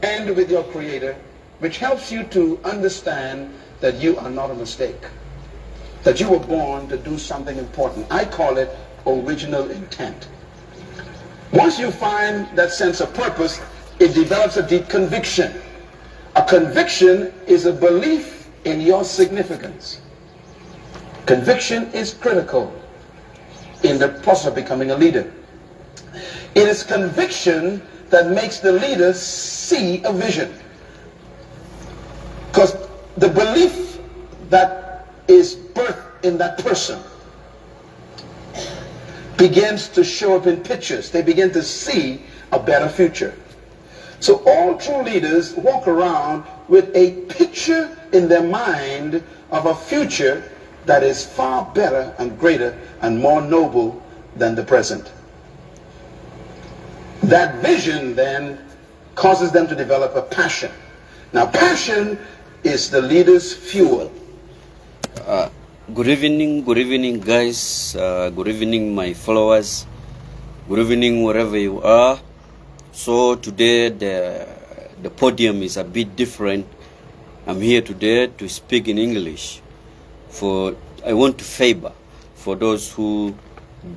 and with your Creator, which helps you to understand that you are not a mistake, that you were born to do something important. I call it original intent. Once you find that sense of purpose, it develops a deep conviction. A conviction is a belief in your significance. Conviction is critical in the process of becoming a leader. It is conviction that makes the leader see a vision. Because the belief that is birthed in that person begins to show up in pictures. They begin to see a better future. So all true leaders walk around with a picture in their mind of a future that is far better and greater and more noble than the present. That vision then causes them to develop a passion. Now, passion is the leader's fuel. Good evening guys, good evening my followers, good evening wherever you are. So today the podium is a bit different. I'm here today to speak in English. I want to favor for those who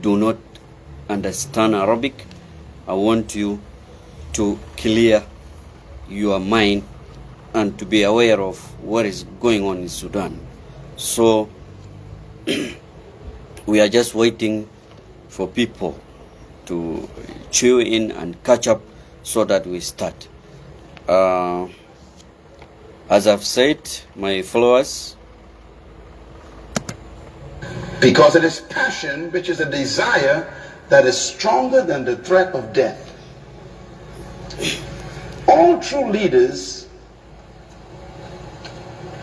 do not understand Arabic. I want you to clear your mind and to be aware of what is going on in Sudan. So we are just waiting for people to chew in and catch up so that we start. As I've said, my followers, because it is passion, which is a desire that is stronger than the threat of death. All true leaders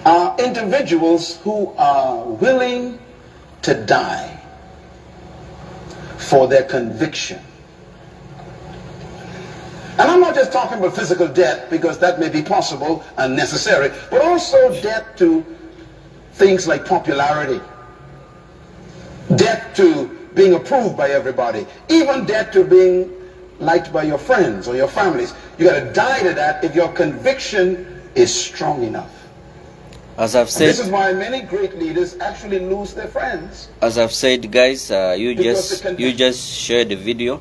are individuals who are willing to die for their conviction. And I'm not just talking about physical death, because that may be possible and necessary, but also death to things like popularity, death to being approved by everybody, even death to being liked by your friends or your families. You got to die to that if your conviction is strong enough. As I've said, this is why many great leaders actually lose their friends. As I've said, guys, you just share the video.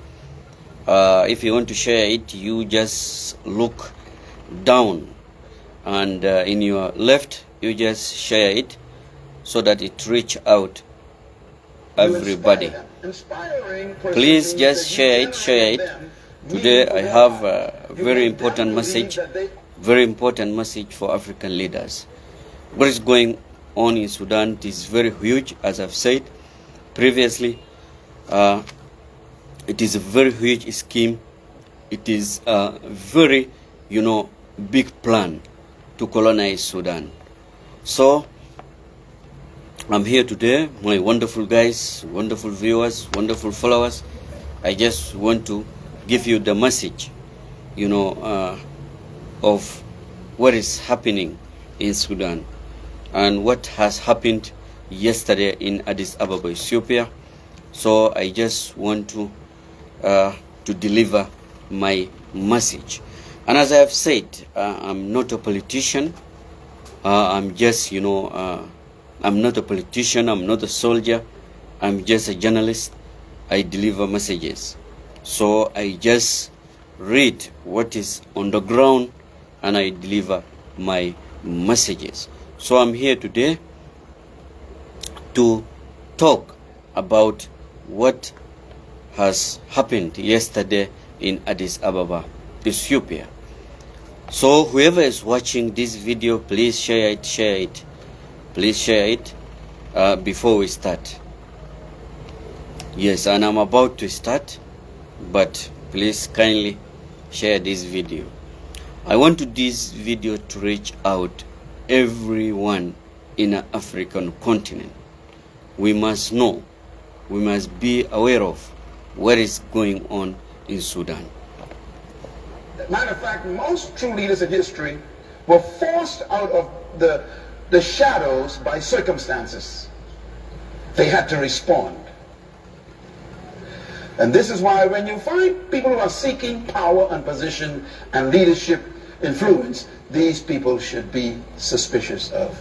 If you want to share it, you just look down, and in your left, you just share it so that it reach out everybody. Please just share it. Today I have a very important message for African leaders. What is going on in Sudan is very huge. As I've said previously, it is a very huge scheme. It is a very, big plan to colonize Sudan. So I'm here today, my wonderful guys, wonderful viewers, wonderful followers. I just want to give you the message, of what is happening in Sudan and what has happened yesterday in Addis Ababa, Ethiopia. So I just want to deliver my message. And as I have said, I'm not a politician. I'm just, I'm not a politician, I'm not a soldier, I'm just a journalist. I deliver messages. So I just read what is on the ground and I deliver my messages. So I'm here today to talk about what has happened yesterday in Addis Ababa, Ethiopia. So whoever is watching this video, please share it. Please share it before we start. Yes, and I'm about to start, but please kindly share this video. I want this video to reach out everyone in the African continent. We must know, we must be aware of what is going on in Sudan. Matter of fact, most true leaders in history were forced out of the shadows by circumstances. They had to respond. And this is why when you find people who are seeking power and position and leadership influence, these people should be suspicious of.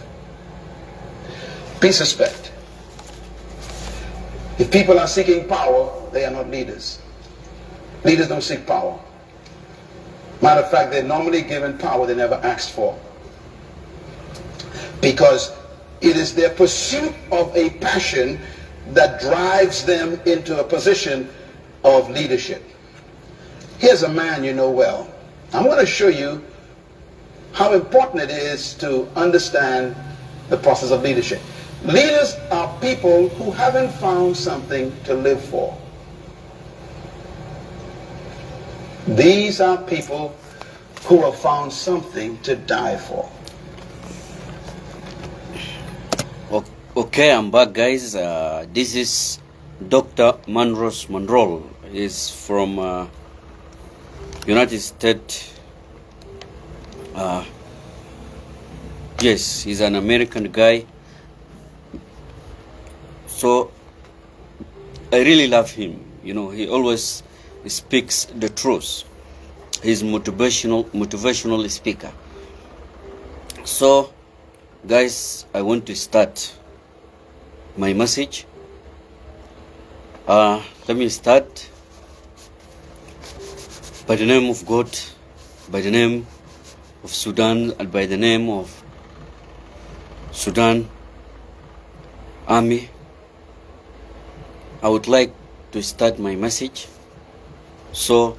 Be suspect. If people are seeking power, they are not leaders. Leaders don't seek power. Matter of fact, they're normally given power they never asked for. Because it is their pursuit of a passion that drives them into a position of leadership. Here's a man you know well. I'm going to show you how important it is to understand the process of leadership. Leaders are people who haven't found something to live for. These are people who have found something to die for. Okay, I'm back, guys. This is Dr. Manros Monroe. He's from United States. Yes, he's an American guy. So I really love him. You know, he always speaks the truth. He's motivational speaker. So, guys, I want to start my message. Let me start by the name of God, by the name of Sudan, and by the name of Sudan Army. I would like to start my message. So,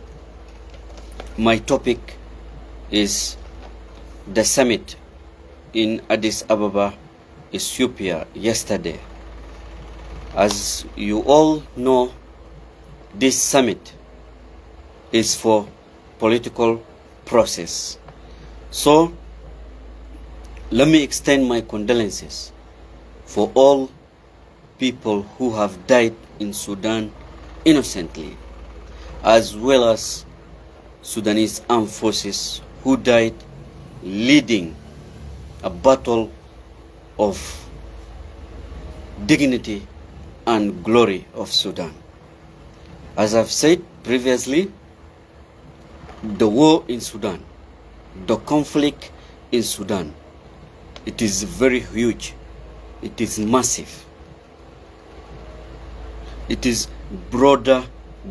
my topic is the summit in Addis Ababa, Ethiopia, yesterday. As you all know, this summit is for political process. So, let me extend my condolences for all people who have died in Sudan innocently, as well as Sudanese armed forces who died leading a battle of dignity and glory of Sudan. As I've said previously, the war in Sudan, the conflict in Sudan, it is very huge. It is massive. It is broader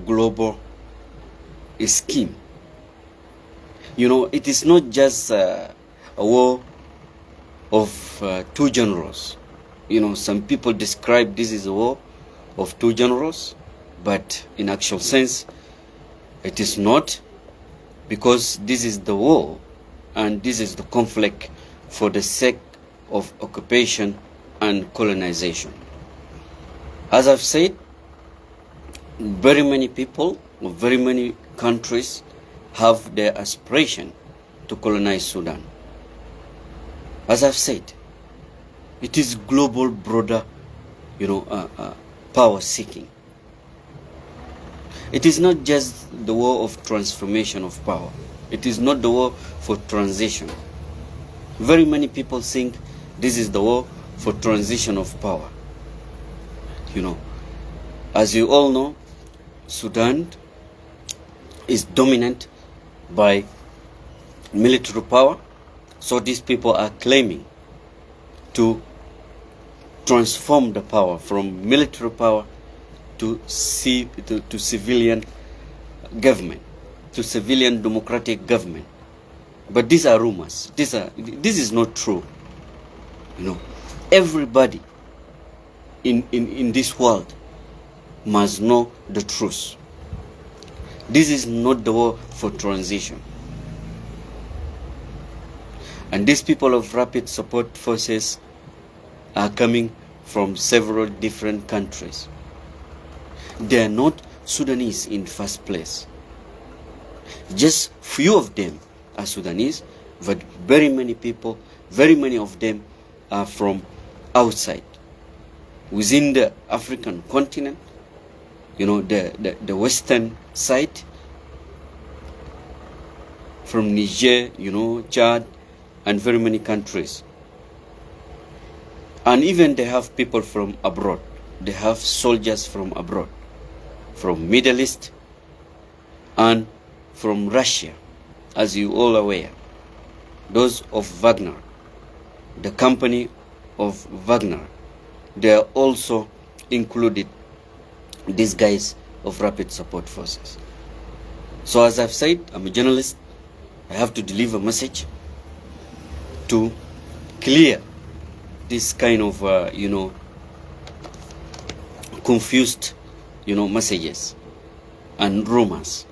global scheme. You know, it is not just a war of two generals. You know, some people describe this as a war of two generals, but in actual sense, it is not, because this is the war and this is the conflict for the sake of occupation and colonization. As I've said, very many people, very many countries have their aspiration to colonize Sudan. As I've said, it is global, broader, power seeking. It is not just the war of transformation of power. It is not the war for transition. Very many people think this is the war for transition of power. You know, as you all know, Sudan is dominant by military power. So these people are claiming to transform the power from military power to civilian government, to civilian democratic government. But these are rumors. This is not true. You know, everybody in this world must know the truth. This is not the war for transition. And these people of Rapid Support Forces are coming from several different countries. They are not Sudanese in the first place. Just few of them are Sudanese, but very many people, very many of them are from outside. Within the African continent, you know, the western side, from Niger, you know, Chad, and very many countries. And even they have people from abroad. They have soldiers from abroad, from Middle East and from Russia, as you all aware. those of Wagner, the company of Wagner, they are also included, these guys of Rapid Support Forces. So as I've said, I'm a journalist. I have to deliver a message to clear this kind of, confused, messages and rumors,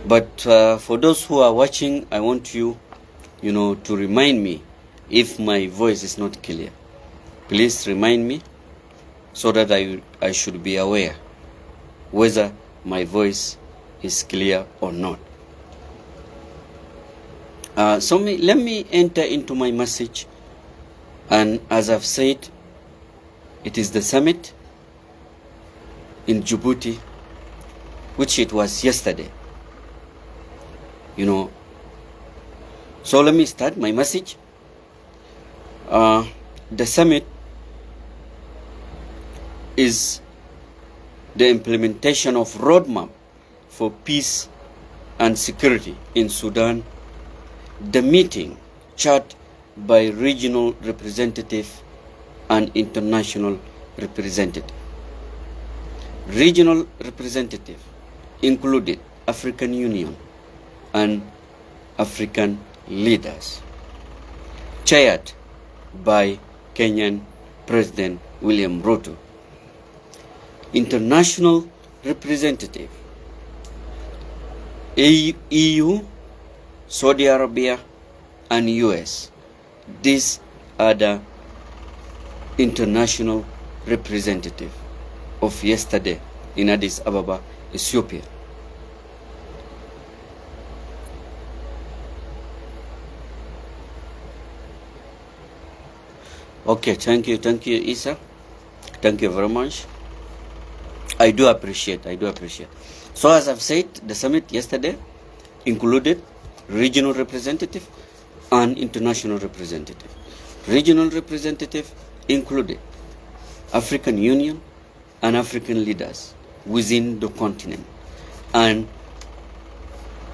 But for those who are watching, I want you, to remind me if my voice is not clear. Please remind me so that I should be aware whether my voice is clear or not. So let me enter into my message. And as I've said, it is the summit in Djibouti, which it was yesterday. So let me start my message. The summit is the implementation of roadmap for peace and security in Sudan. The meeting chaired by regional representative and international representative. Regional representative included African Union and African leaders, chaired by Kenyan President William Ruto. International representative, EU, Saudi Arabia, and US. These are the international representative of yesterday in Addis Ababa, Ethiopia. Okay, thank you, Isa. Thank you very much. I do appreciate. So as I've said, the summit yesterday included regional representative and international representative. Regional representative included African Union and African leaders within the continent and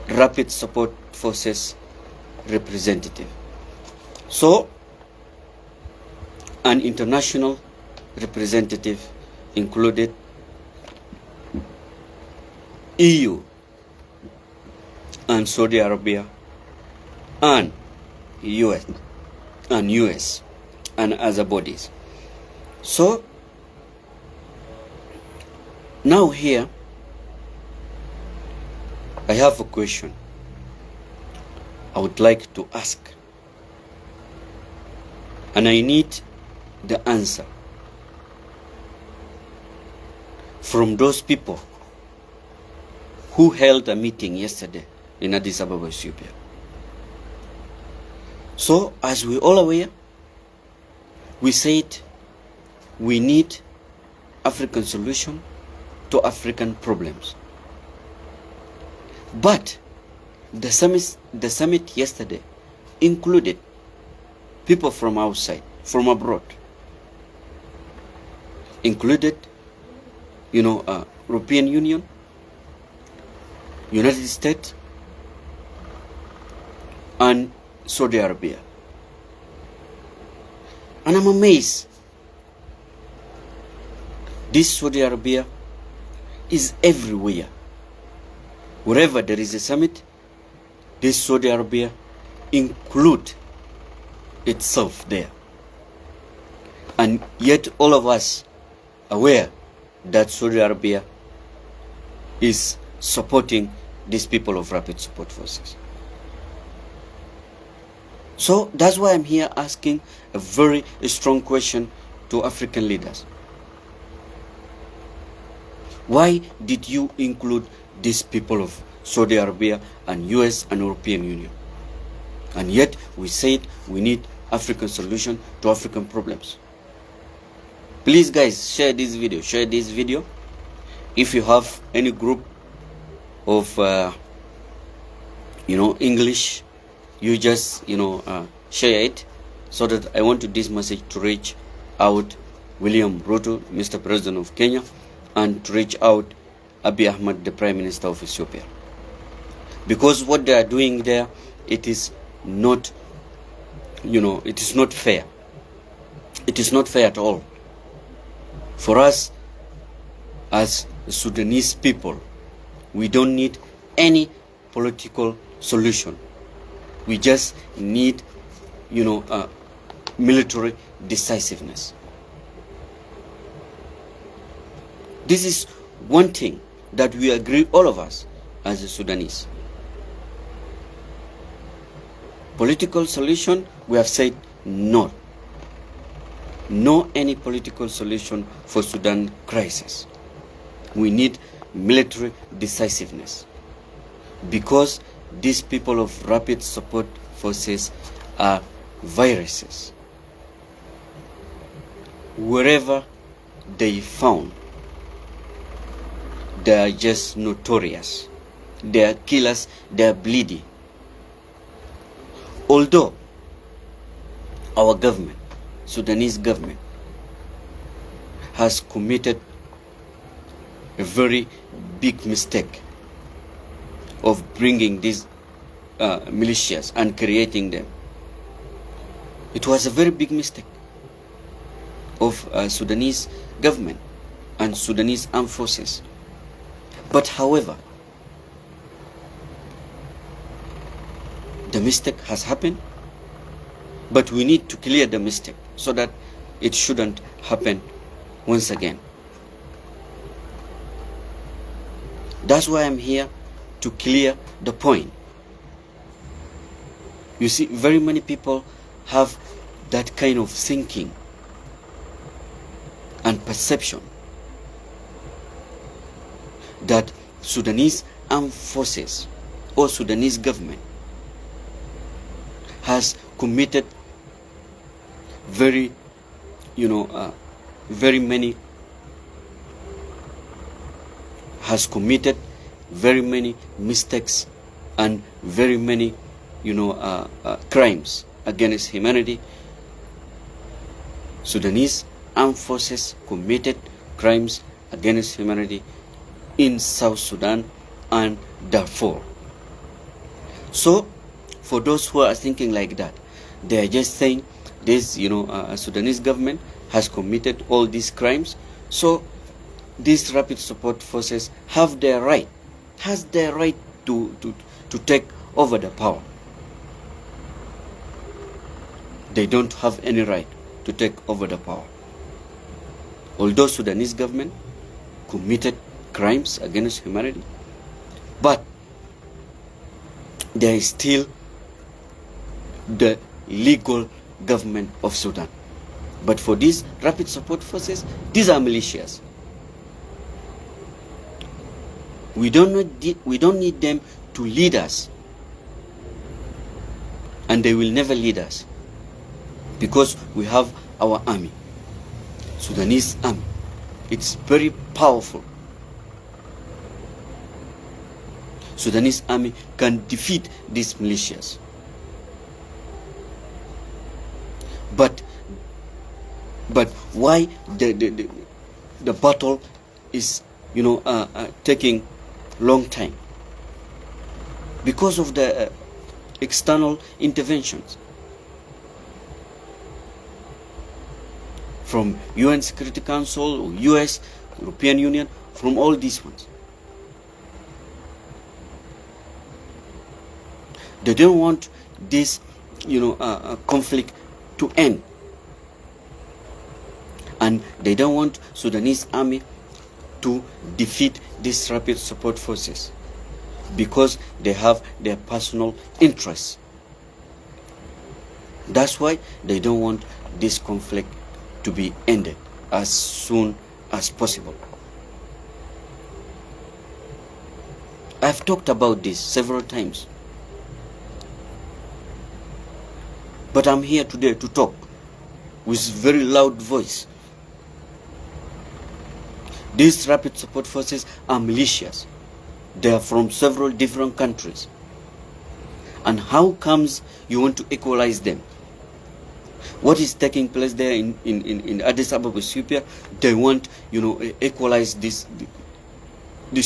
Rapid Support Forces representative. So an international representative included EU and Saudi Arabia and US and other bodies. So now here I have a question I would like to ask, and I need the answer from those people who held a meeting yesterday in Addis Ababa, Ethiopia. So, as we all aware, we said we need African solution to African problems. But the summit yesterday included people from outside, from abroad, included, European Union, United States, and Saudi Arabia. And I'm amazed. This Saudi Arabia is everywhere. Wherever there is a summit, this Saudi Arabia include itself there. And yet all of us aware that Saudi Arabia is supporting these people of Rapid Support Forces. So that's why I'm here asking a very strong question to African leaders. Why did you include these people of Saudi Arabia and US and European Union? And yet we said we need African solution to African problems. Please guys, share this video. If you have any group of English, you just share it, so that I want this message to reach out William Ruto, Mr. President of Kenya, and to reach out Abiy Ahmed, the Prime Minister of Ethiopia. because what they are doing there, it is not, it is not fair. It is not fair at all. For us as Sudanese people, we don't need any political solution. We just need, military decisiveness. This is one thing that we agree, all of us as a Sudanese. Political solution, we have said no. No any political solution for Sudan crisis. We need military decisiveness, because these people of rapid support forces are viruses. Wherever they found, they are just notorious. They are killers, they are bleeding. Although our government, Sudanese government, has committed a very big mistake of bringing these militias and creating them. It was a very big mistake of Sudanese government and Sudanese armed forces. But however, the mistake has happened, but we need to clear the mistake so that it shouldn't happen once again. That's why I'm here, to clear the point. You see, very many people have that kind of thinking and perception that Sudanese armed forces or Sudanese government has committed very many mistakes and very many crimes against humanity. Sudanese armed forces committed crimes against humanity in South Sudan and Darfur. So for those who are thinking like that, they are just saying this, Sudanese government has committed all these crimes, so these rapid support forces has their right to take over the power. They don't have any right to take over the power. Although Sudanese government committed crimes against humanity, but there is still the legal government of Sudan. But for these rapid support forces, these are militias. We don't need them to lead us, and they will never lead us, because we have our army, Sudanese army. It's very powerful. Sudanese army can defeat these militias. But why the battle is taking long time? Because of the external interventions from UN Security Council, US, European Union, from all these ones. They don't want this conflict to end, and they don't want Sudanese army to defeat these rapid support forces, because they have their personal interests. That's why they don't want this conflict to be ended as soon as possible. I've talked about this several times, but I'm here today to talk with very loud voice. These rapid support forces are militias. They are from several different countries. And how comes you want to equalize them? What is taking place there in Addis Ababa Ethiopia? They want, equalize these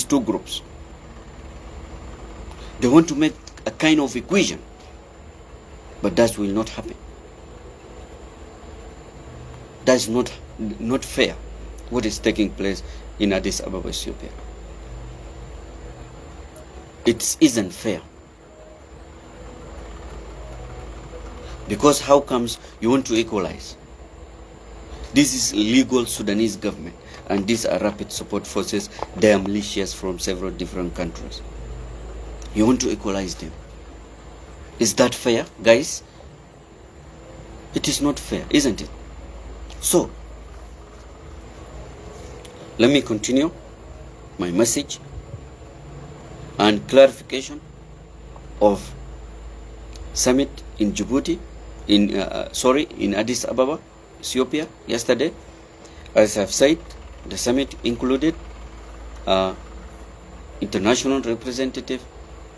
two groups. They want to make a kind of equation, but that will not happen. That's not fair, what is taking place in Addis Ababa, Ethiopia. It isn't fair. Because how comes you want to equalize? This is legal Sudanese government, and these are rapid support forces. They are militias from several different countries. You want to equalize them. Is that fair, guys? It is not fair, isn't it? So, let me continue my message and clarification of summit in Djibouti, in Addis Ababa, Ethiopia, yesterday. As I've said, the summit included international representative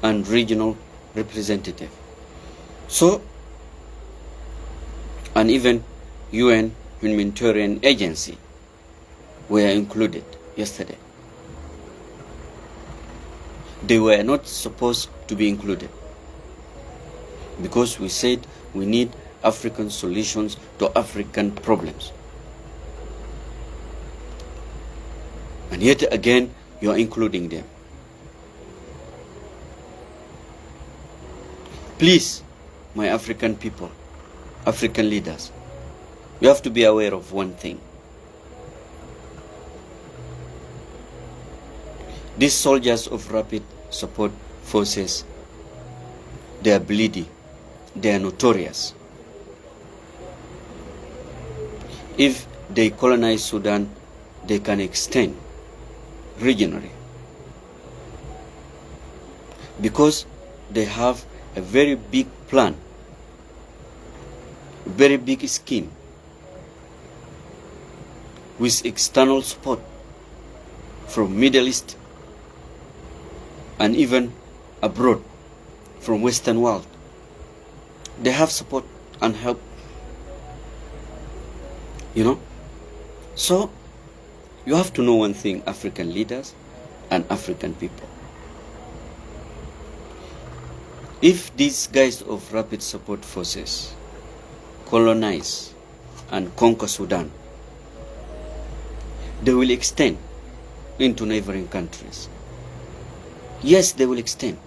and regional representative. So, and even UN humanitarian agency were included yesterday. They were not supposed to be included because we said we need African solutions to African problems. And yet again, you are including them. Please, my African people, African leaders, you have to be aware of one thing. These soldiers of rapid support forces, they are bleedy, they are notorious. If they colonize Sudan, they can extend regionally, because they have a very big plan, a very big scheme with external support from Middle East and even abroad from Western world. They have support and help, you know. So you have to know one thing, African leaders and African people. If these guys of rapid support forces colonize and conquer Sudan, they will extend into neighboring countries. Yes, they will extend.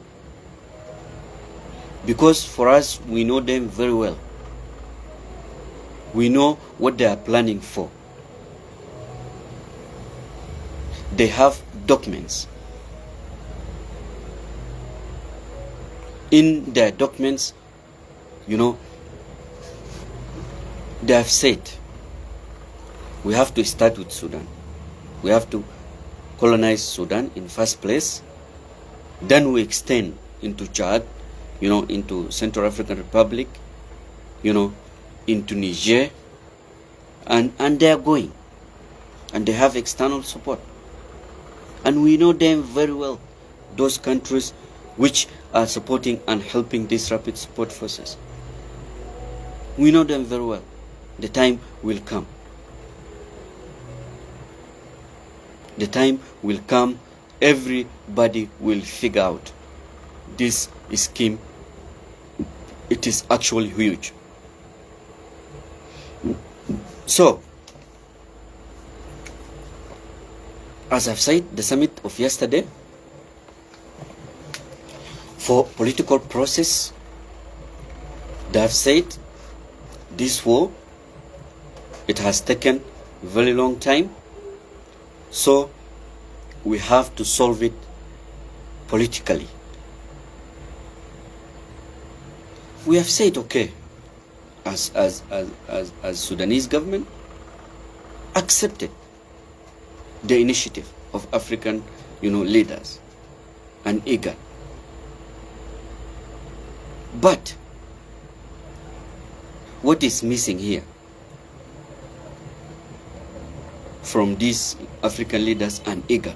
Because for us, we know them very well. We know what they are planning for. They have documents. In their documents, you know, they have said, we have to start with Sudan. We have to colonize Sudan in first place. Then we extend into Chad, you know, into Central African Republic, you know, into Niger. And they are going. And they have external support. And we know them very well, those countries which are supporting and helping these rapid support forces. We know them very well. The time will come. The time will come, everybody will figure out this scheme. It is actually huge. So, as I've said, the summit of yesterday, for political process, they have said this war, it has taken a very long time. So we have to solve it politically. We have said, okay, as Sudanese government, accepted the initiative of African, you know, leaders and eager. But what is missing here from these African leaders and eager?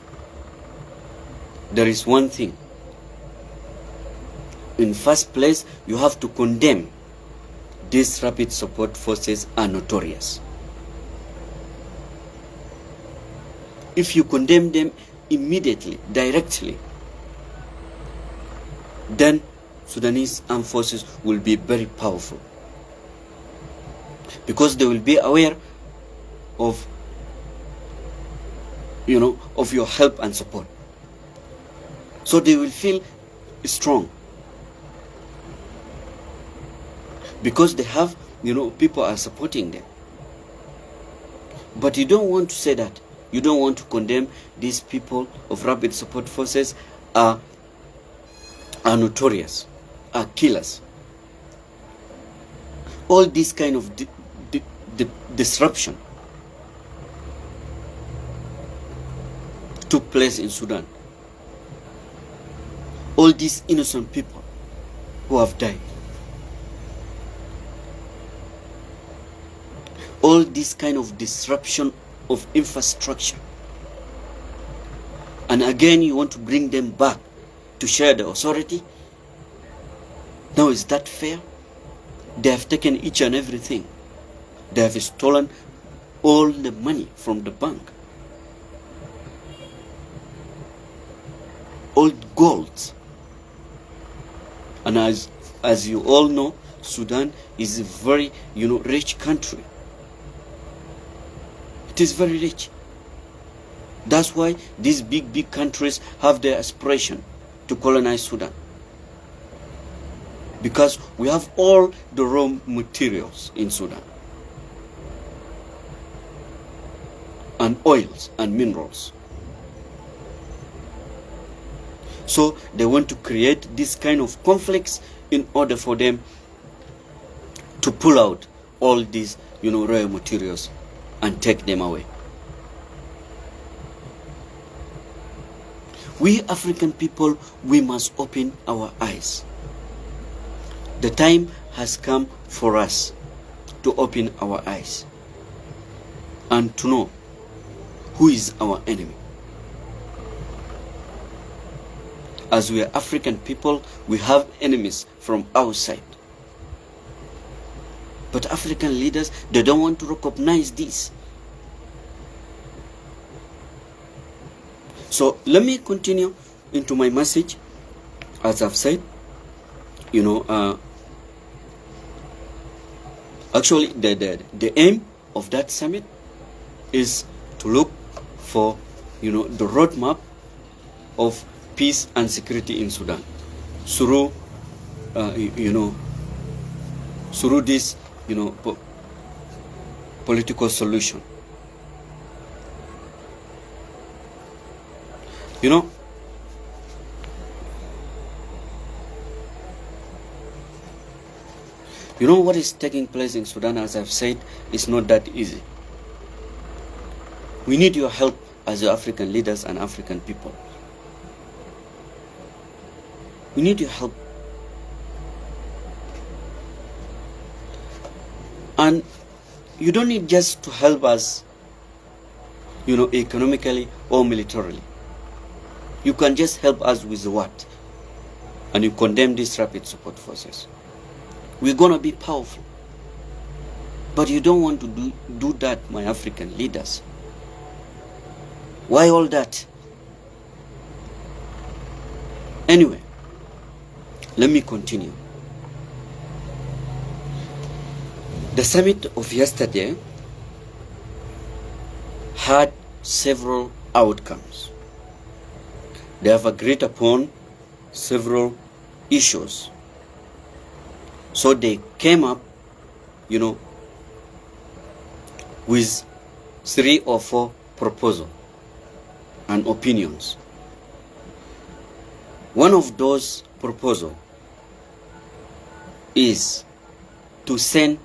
There is one thing. In first place, you have to condemn these rapid support forces are notorious. If you condemn them immediately, directly, then Sudanese armed forces will be very powerful, because they will be aware of, of your help and support. So they will feel strong, because they have, people are supporting them. But you don't want to say that. You don't want to condemn these people of rapid support forces are notorious, are killers. All this kind of disruption took place in Sudan. All these innocent people who have died. All this kind of disruption of infrastructure. And again, you want to bring them back to share the authority? Now, is that fair? They have taken each and everything. They have stolen all the money from the bank. All gold. And as you all know, Sudan is a very, rich country. It is very rich. That's why these big countries have their aspiration to colonize Sudan. Because we have all the raw materials in Sudan. And oils and minerals. So they want to create this kind of conflicts in order for them to pull out all these, raw materials and take them away. We African people, we must open our eyes. The time has come for us to open our eyes and to know who is our enemy. As we are African people, we have enemies from outside. But African leaders, they don't want to recognize this. So let me continue into my message. As I've said, actually the aim of that summit is to look for, the roadmap of peace and security in Sudan through, through this, political solution. What is taking place in Sudan, as I've said, is not that easy. We need your help as your African leaders and African people. We need your help. And you don't need just to help us, economically or militarily. You can just help us with what? And you condemn these rapid support forces. We're going to be powerful. But you don't want to do that, my African leaders. Why all that? Anyway, let me continue. The summit of yesterday had several outcomes. They have agreed upon several issues. So they came up, with 3 or 4 proposals and opinions. One of those proposals is to send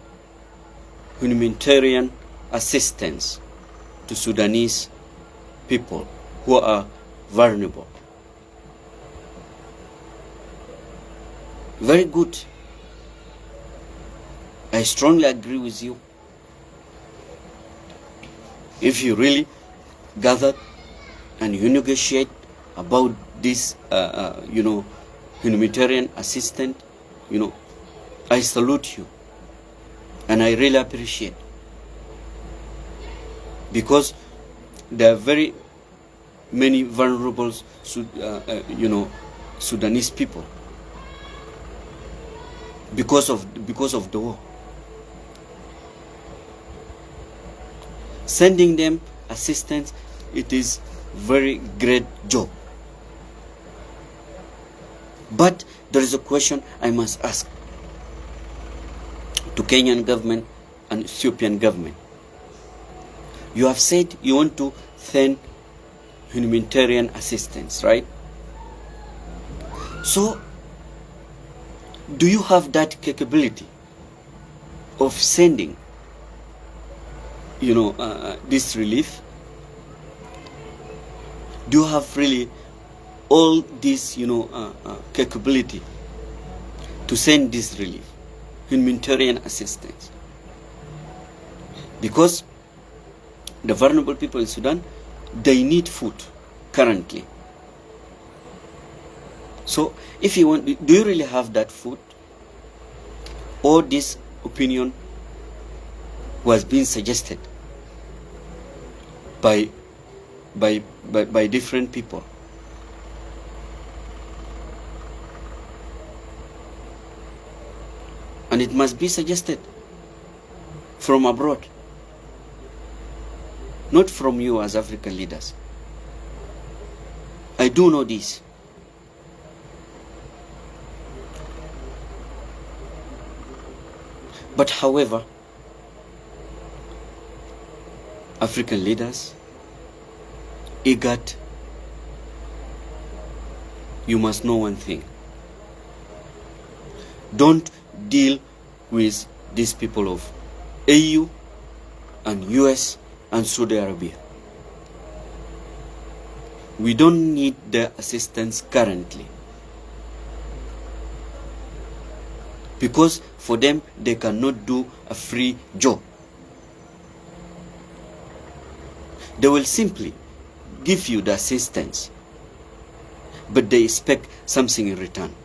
humanitarian assistance to Sudanese people who are vulnerable. Very good. I strongly agree with you. If you really gather and you negotiate about this, humanitarian assistance, I salute you. And I really appreciate. Because there are very many vulnerable, Sudanese people because of the war. Sending them assistance, it is very great job. But there is a question I must ask to Kenyan government and Ethiopian government. You have said you want to send humanitarian assistance, right? So, do you have that capability of sending, this relief? Do you have really all this, capability to send this relief, humanitarian assistance? Because the vulnerable people in Sudan, they need food currently. So if you want, do you really have that food? Or this opinion was being suggested by different people? And it must be suggested from abroad, not from you as African leaders. I do know this. But however, African leaders, IGAD, you must know one thing. Don't deal with these people of AU and US and Saudi Arabia. We don't need their assistance currently. Because for them, they cannot do a free job. They will simply give you the assistance, but they expect something in return.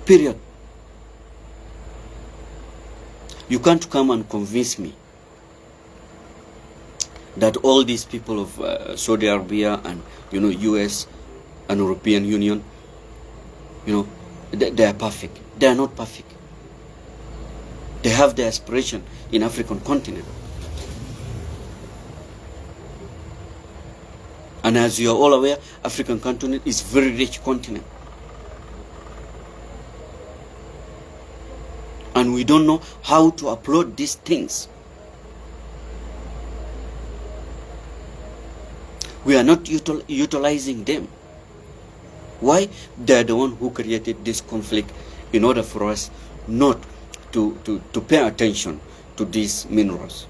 Period. You can't come and convince me that all these people of Saudi Arabia and US and European Union, they are perfect. They are not perfect. They have their aspiration in African continent. And as you are all aware, African continent is very rich continent. And we don't know how to upload these things. We are not utilizing them. Why? They are the one who created this conflict in order for us not to pay attention to these minerals.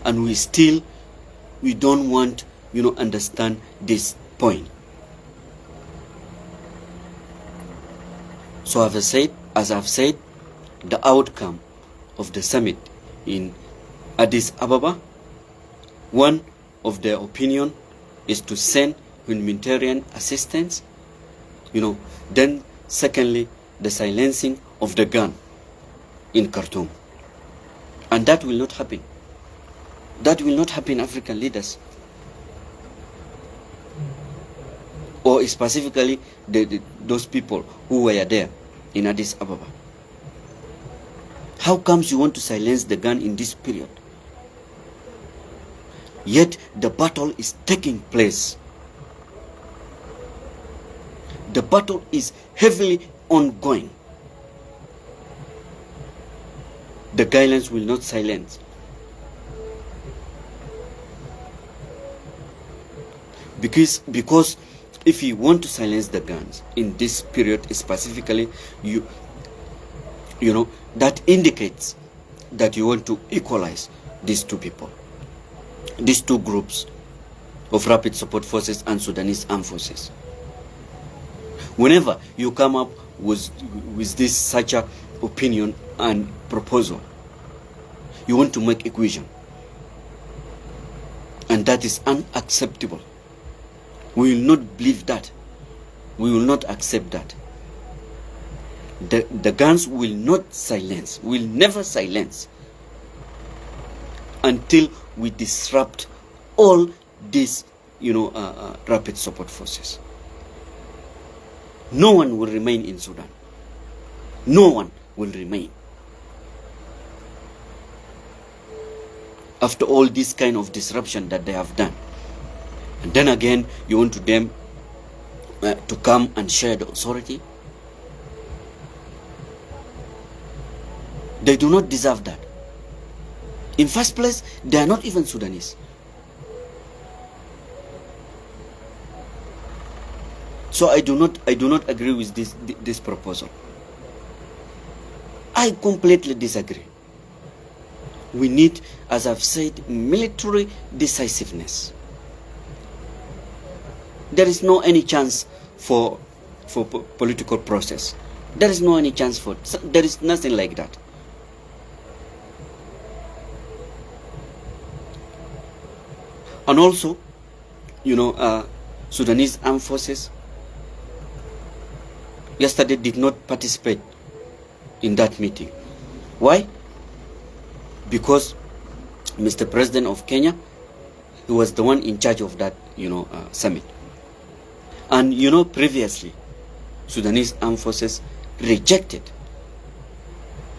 And we don't want, understand this point. So as I've said, the outcome of the summit in Addis Ababa, one of their opinion is to send humanitarian assistance, then secondly, the silencing of the gun in Khartoum. And that will not happen. That will not happen, African leaders. Or specifically those people who were there in Addis Ababa. How comes you want to silence the gun in this period? Yet the battle is taking place. The battle is heavily ongoing. The guidelines will not silence. Because if you want to silence the guns in this period specifically, that indicates that you want to equalize these two people, these two groups of Rapid Support Forces and Sudanese Armed Forces. Whenever you come up with this such a opinion and proposal, you want to make equation, and that is unacceptable. We will not believe that. We will not accept that. The guns will not silence, will never silence until we disrupt all these rapid support forces. No one will remain in Sudan. No one will remain. After all this kind of disruption that they have done. And then again, you want them to come and share the authority? They do not deserve that. In first place, they are not even Sudanese. So I do not agree with this proposal. I completely disagree. We need, as I've said, military decisiveness. There is no any chance for political process. There is no any chance for. There is nothing like that. And also, Sudanese armed forces yesterday did not participate in that meeting. Why? Because Mr. President of Kenya, he was the one in charge of that, summit. And previously, Sudanese armed forces rejected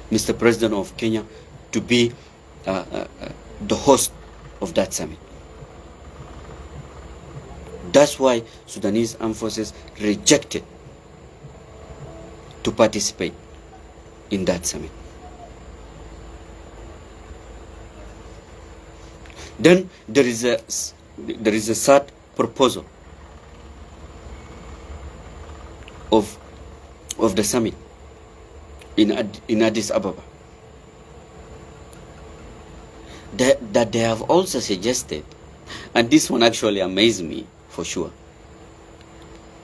Mr. President of Kenya to be the host of that summit. That's why Sudanese armed forces rejected to participate in that summit. Then there is a third proposal of the summit in Addis Ababa that they have also suggested, and this one actually amazed me for sure,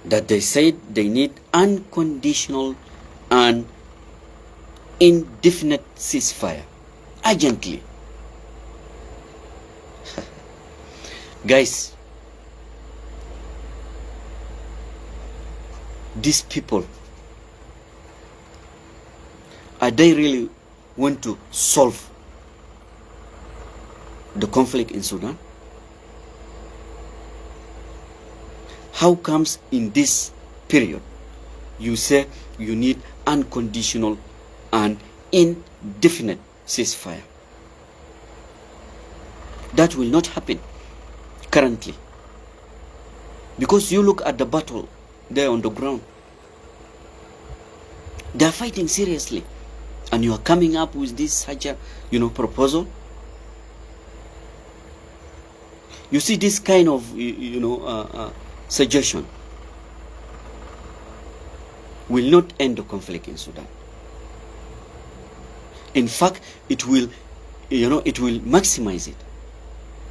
that they said they need unconditional and indefinite ceasefire urgently. Guys, these people, are they really want to solve the conflict in Sudan? How comes in this period you say you need unconditional and indefinite ceasefire? That will not happen currently, because you look at the battle there on the ground. They are fighting seriously, and you are coming up with this such a proposal. You see, this kind of suggestion will not end the conflict in Sudan. In fact, it will maximize it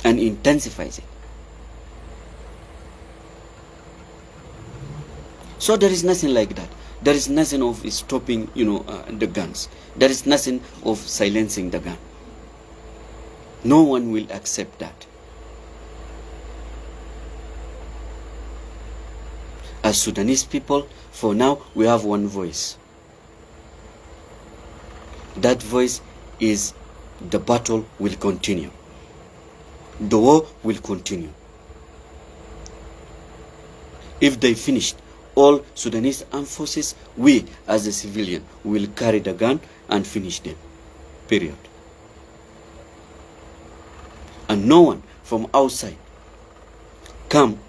and intensify it. So there is nothing like that. There is nothing of stopping, the guns. There is nothing of silencing the gun. No one will accept that. As Sudanese people, for now, we have one voice. That voice is the battle will continue. The war will continue. If they finished all Sudanese armed forces, we as a civilian will carry the gun and finish them. Period. And no one from outside come,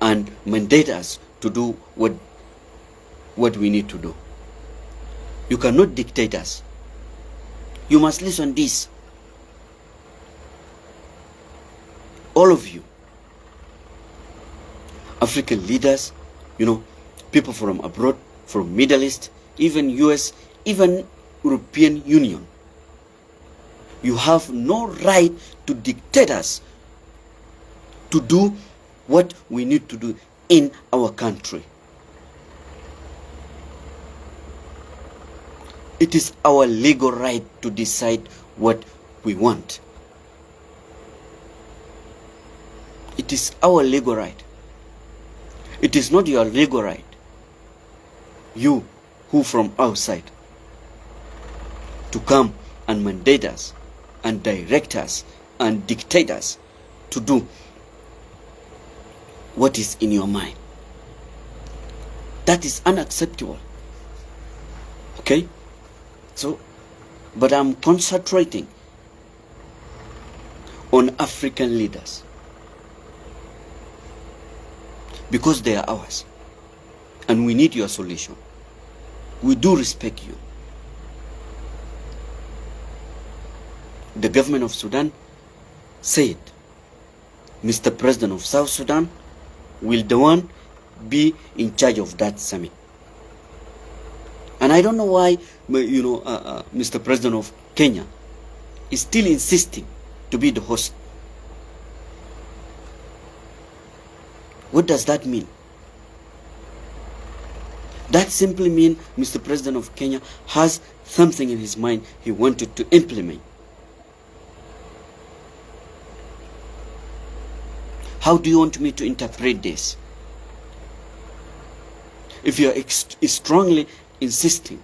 and mandate us to do what we need to do. You cannot dictate us. You must listen to this. All of you, African leaders, people from abroad, from Middle East, even US, even European Union, you have no right to dictate us to do what we need to do in our country. It is our legal right to decide what we want. It is our legal right. It is not your legal right. You, who from outside, to come and mandate us and direct us and dictate us to do what is in your mind. That is unacceptable. Okay? So, but I'm concentrating on African leaders because they are ours and we need your solution. We do respect you. The government of Sudan said Mr. President of South Sudan will the one be in charge of that summit. And I don't know why, Mr. President of Kenya is still insisting to be the host. What does that mean? That simply means Mr. President of Kenya has something in his mind he wanted to implement. How do you want me to interpret this? If you are strongly insisting,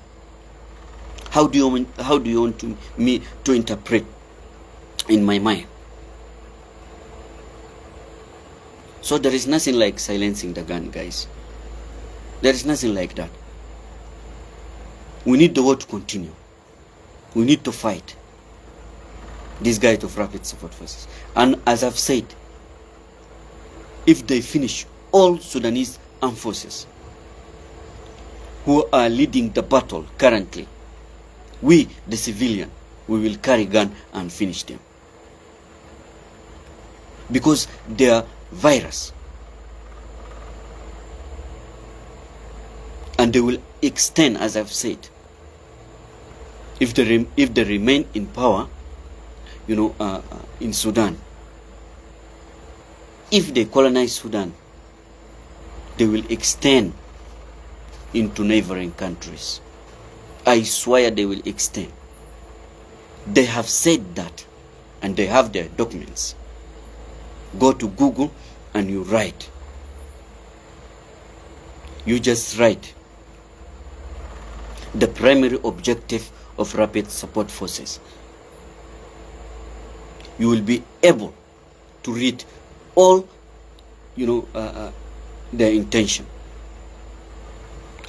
how do you want me to interpret in my mind? So there is nothing like silencing the gun, guys. There is nothing like that. We need the war to continue. We need to fight these guys of Rapid Support Forces. And as I've said, if they finish all Sudanese armed forces who are leading the battle currently, we, the civilian, we will carry gun and finish them. Because they are virus. And they will extend, as I've said, if they remain in power, in Sudan. If they colonize Sudan, they will extend into neighboring countries. I swear they will extend. They have said that, and they have their documents. Go to Google and you write. You just write the primary objective of Rapid Support Forces. You will be able to read all, their intention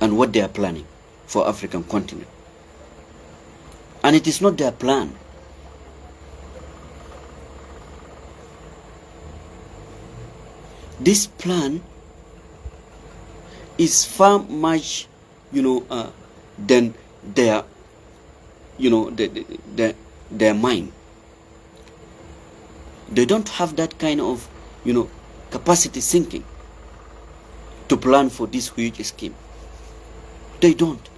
and what they are planning for African continent. And it is not their plan. This plan is far much, than their, their mind. They don't have that kind of, capacity thinking to plan for this huge scheme. They don't.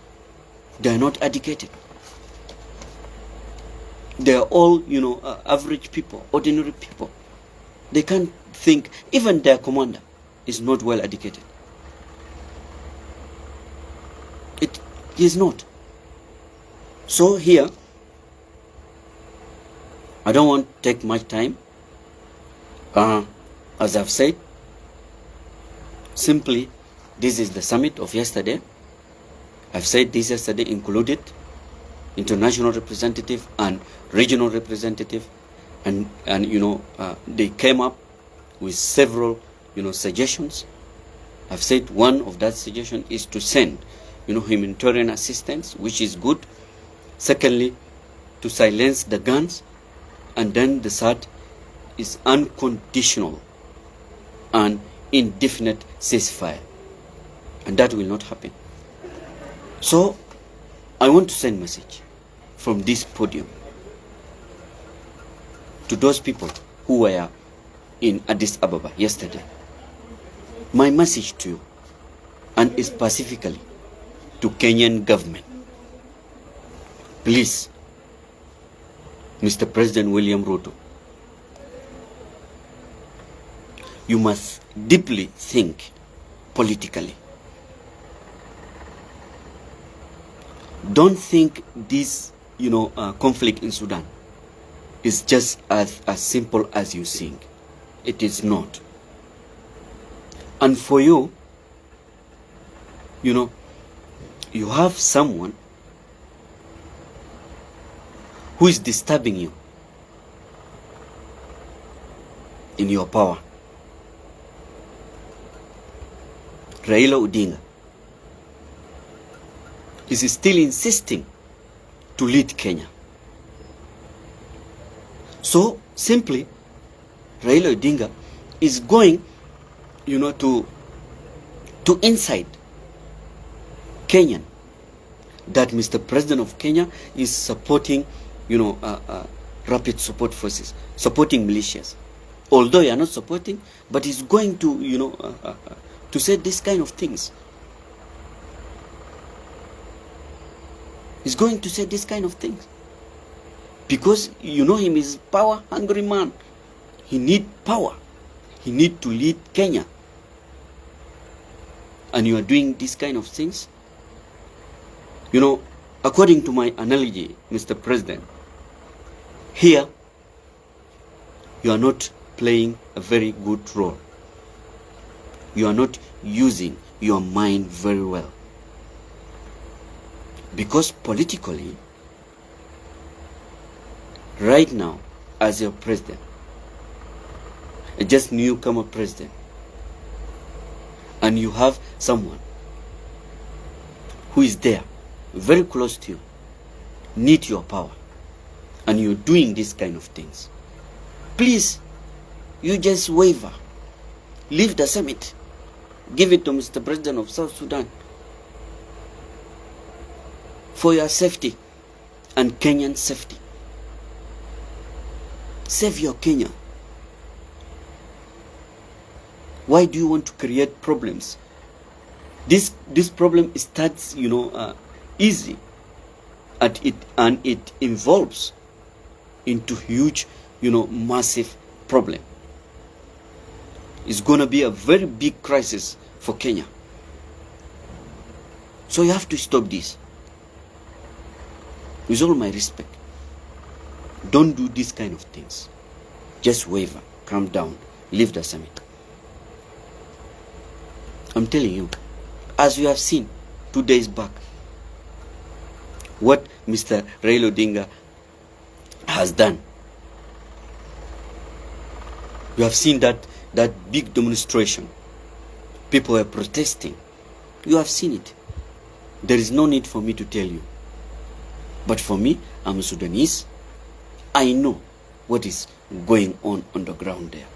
They are not educated. They are all, average people, ordinary people. They can't think. Even their commander is not well educated. It is not. So here, I don't want to take much time. As I've said, simply, this is the summit of yesterday. I've said this yesterday included international representative and regional representative, and they came up with several suggestions. I've said one of that suggestion is to send humanitarian assistance, which is good. Secondly, to silence the guns, and then the third is unconditional and indefinite ceasefire, and that will not happen. So I want to send a message from this podium to those people who were in Addis Ababa yesterday. My message to you, and specifically to Kenyan government, please, Mr. President William Ruto, you must deeply think politically. Don't think this, conflict in Sudan is just as simple as you think. It is not. And for you, you have someone who is disturbing you in your power. Raila Odinga is still insisting to lead Kenya. So simply, Raila Odinga is going, to incite Kenyan that Mr. President of Kenya is supporting, rapid support forces, supporting militias. Although you are not supporting, but he's going to, to say this kind of things. He's going to say this kind of things. Because you know him is power-hungry man. He need power. He need to lead Kenya. And you are doing this kind of things. According to my analogy, Mr. President, here you are not playing a very good role. You are not using your mind very well. Because politically, right now, as your president, a just newcomer president, and you have someone who is there, very close to you, need your power, and you're doing these kind of things, please, you just waver. Leave the summit. Give it to Mr. President of South Sudan for your safety and Kenyan safety. Save your Kenya. Why do you want to create problems? This problem starts, easy, and it involves into huge, massive problem. It's gonna be a very big crisis for Kenya. So you have to stop this. With all my respect, don't do this kind of things. Just waver, calm down, leave the summit. I'm telling you, as you have seen 2 days back, what Mr. Raila Odinga has done. You have seen that big demonstration. People were protesting. You have seen it. There is no need for me to tell you. But for me, I'm a Sudanese. I know what is going on the ground there.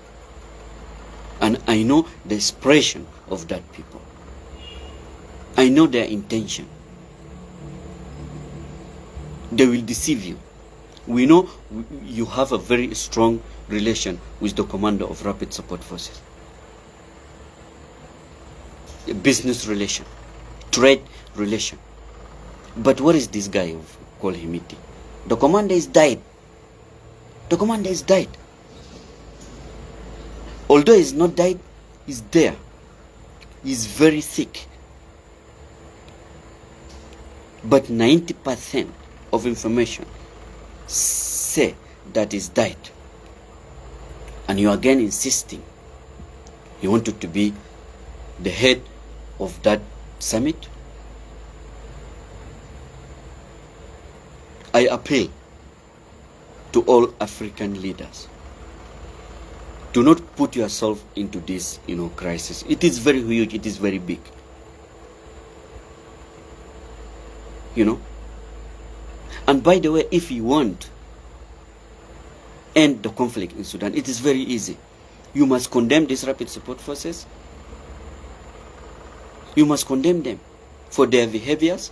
And I know the expression of that people. I know their intention. They will deceive you. We know you have a very strong relation with the commander of Rapid Support Forces. A business relation, trade relation. But what is this guy called Himiti? The commander is died. The commander is died. Although he's not died, he's there. He's very sick. But 90% of information say that he's died. And you are again insisting you wanted to be the head of that summit. I appeal to all African leaders. Do not put yourself into this, crisis. It is very huge. It is very big. And by the way, if you want end the conflict in Sudan, it is very easy. You must condemn these rapid support forces. You must condemn them for their behaviors.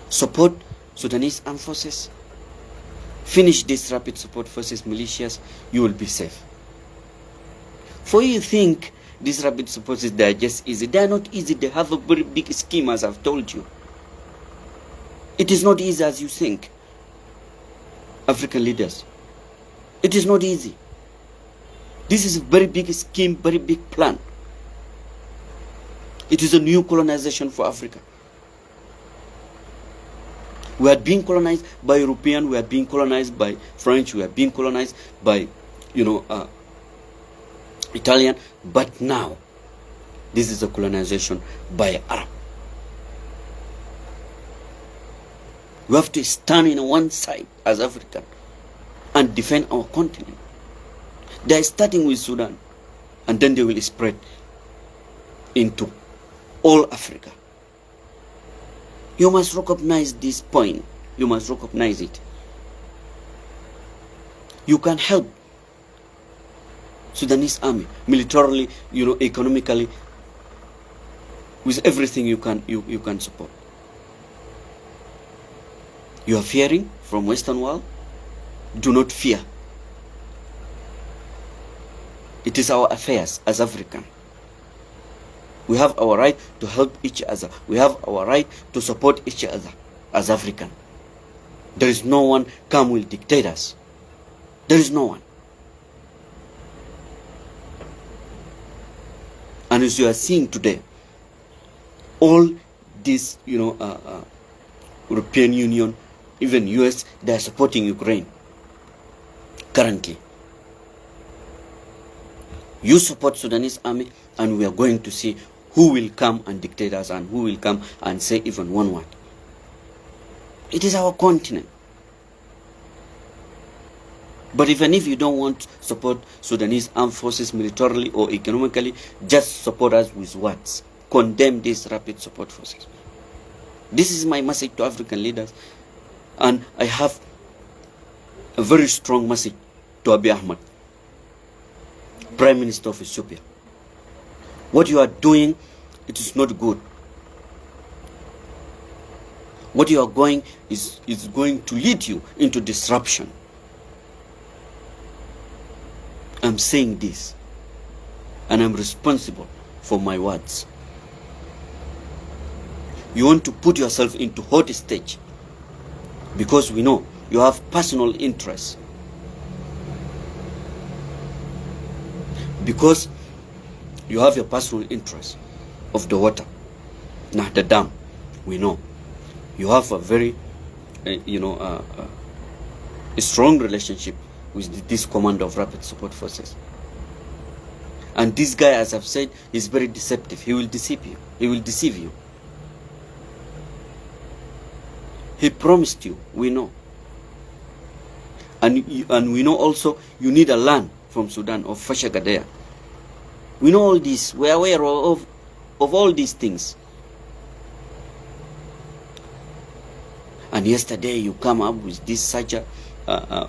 Support Sudanese armed forces. Finish these rapid support forces, militias, you will be safe. For you think these rapid support forces, they are just easy. They are not easy. They have a very big scheme, as I've told you. It is not easy as you think, African leaders. It is not easy. This is a very big scheme, very big plan. It is a new colonization for Africa. We are being colonized by European, we are being colonized by French, we are being colonized by, Italian. But now, this is a colonization by Arab. We have to stand in one side as African and defend our continent. They are starting with Sudan, and then they will spread into all Africa. You must recognize this point. You must recognize it. You can help Sudanese army militarily, economically, with everything you can support. You are fearing from Western world? Do not fear. It is our affairs as African. We have our right to help each other. We have our right to support each other as African. There is no one come will dictate us. There is no one. And as you are seeing today, all these, European Union, even US, they are supporting Ukraine currently. You support Sudanese army, and we are going to see who will come and dictate us and who will come and say even one word. It is our continent. But even if you don't want to support Sudanese armed forces militarily or economically, just support us with words. Condemn these rapid support forces. This is my message to African leaders. And I have a very strong message to Abiy Ahmed, Prime Minister of Ethiopia. What you are doing, it is not good. What you are going is going to lead you into disruption. I'm saying this, and I'm responsible for my words. You want to put yourself into hot stage because we know you have personal interests. Because you have your personal interest of the water, not the dam. We know you have a very, a strong relationship with this commander of rapid support forces. And this guy, as I've said, is very deceptive. He will deceive you. He will deceive you. He promised you, we know. And we know also you need a land from Sudan, of Fashagadea. We know all this. We are aware of all these things. And yesterday you come up with this such a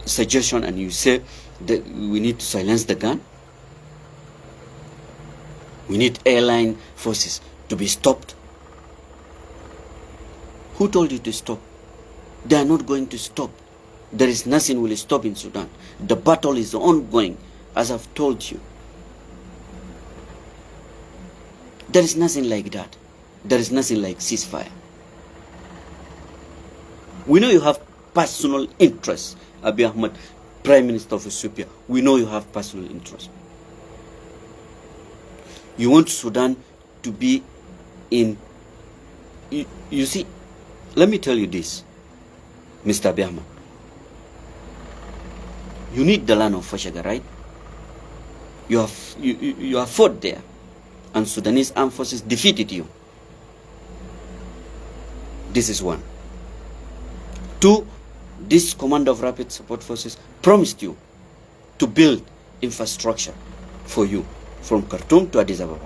suggestion, and you say that we need to silence the gun. We need airline forces to be stopped. Who told you to stop? They are not going to stop. There is nothing will stop in Sudan. The battle is ongoing, as I've told you. There is nothing like that. There is nothing like ceasefire. We know you have personal interests, Abiy Ahmed, Prime Minister of Ethiopia. We know you have personal interests. You want Sudan to be in... You see, let me tell you this, Mr. Abiy Ahmed. You need the land of Fashaga, right? You have fought there, and Sudanese armed forces defeated you. This is one. Two, this commander of rapid support forces promised you to build infrastructure for you from Khartoum to Addis Ababa.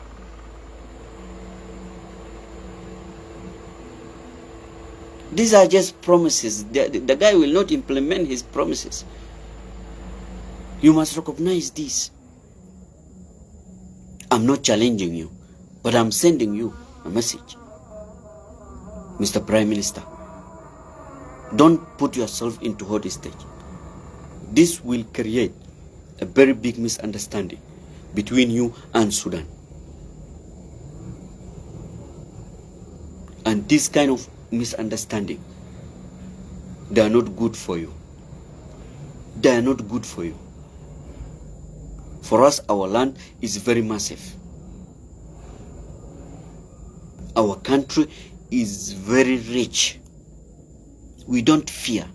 These are just promises. The guy will not implement his promises. You must recognize this. I'm not challenging you, but I'm sending you a message. Mr. Prime Minister, don't put yourself into hot stage. This will create a very big misunderstanding between you and Sudan. And this kind of misunderstanding, they are not good for you. They are not good for you. For us, our land is very massive. Our country is very rich. We don't fear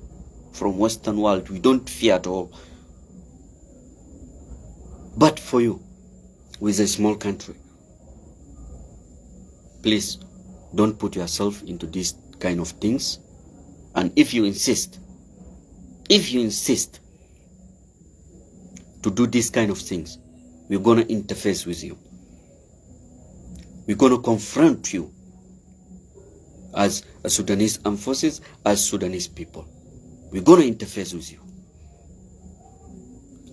from Western world. We don't fear at all. But for you, with a small country, please don't put yourself into these kind of things. And if you insist to do these kind of things, we're going to interface with you. We're going to confront you as a Sudanese armed forces, as Sudanese people. We're going to interface with you.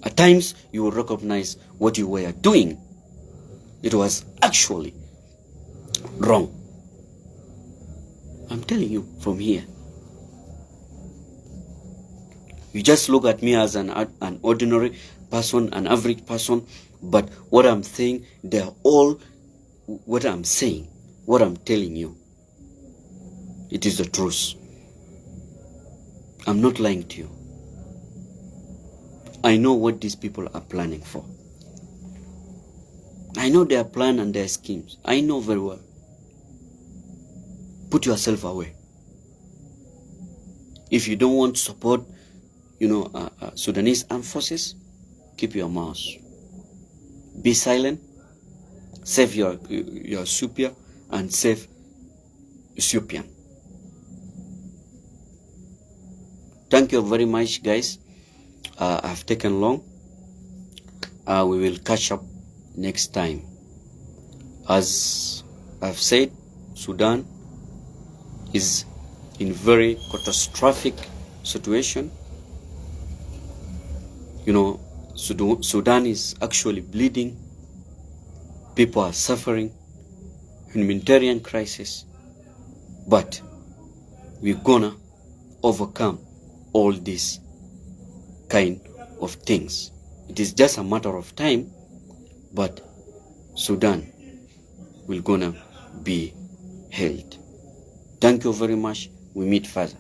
At times, you will recognize what you were doing. It was actually wrong. I'm telling you from here. You just look at me as an ordinary person, an average person, but what I'm saying, they're all what I'm saying, what I'm telling you. It is the truth. I'm not lying to you. I know what these people are planning for. I know their plan and their schemes. I know very well. Put yourself away. If you don't want to support, Sudanese armed forces, keep your mouth. Be silent. Save your Ethiopia and save Ethiopian. Thank you very much, guys. I've taken long. We will catch up next time. As I've said, Sudan is in very catastrophic situation. Sudan is actually bleeding. People are suffering. Humanitarian crisis. But we're gonna overcome all these kind of things. It is just a matter of time, but Sudan will gonna be held. Thank you very much. We meet further.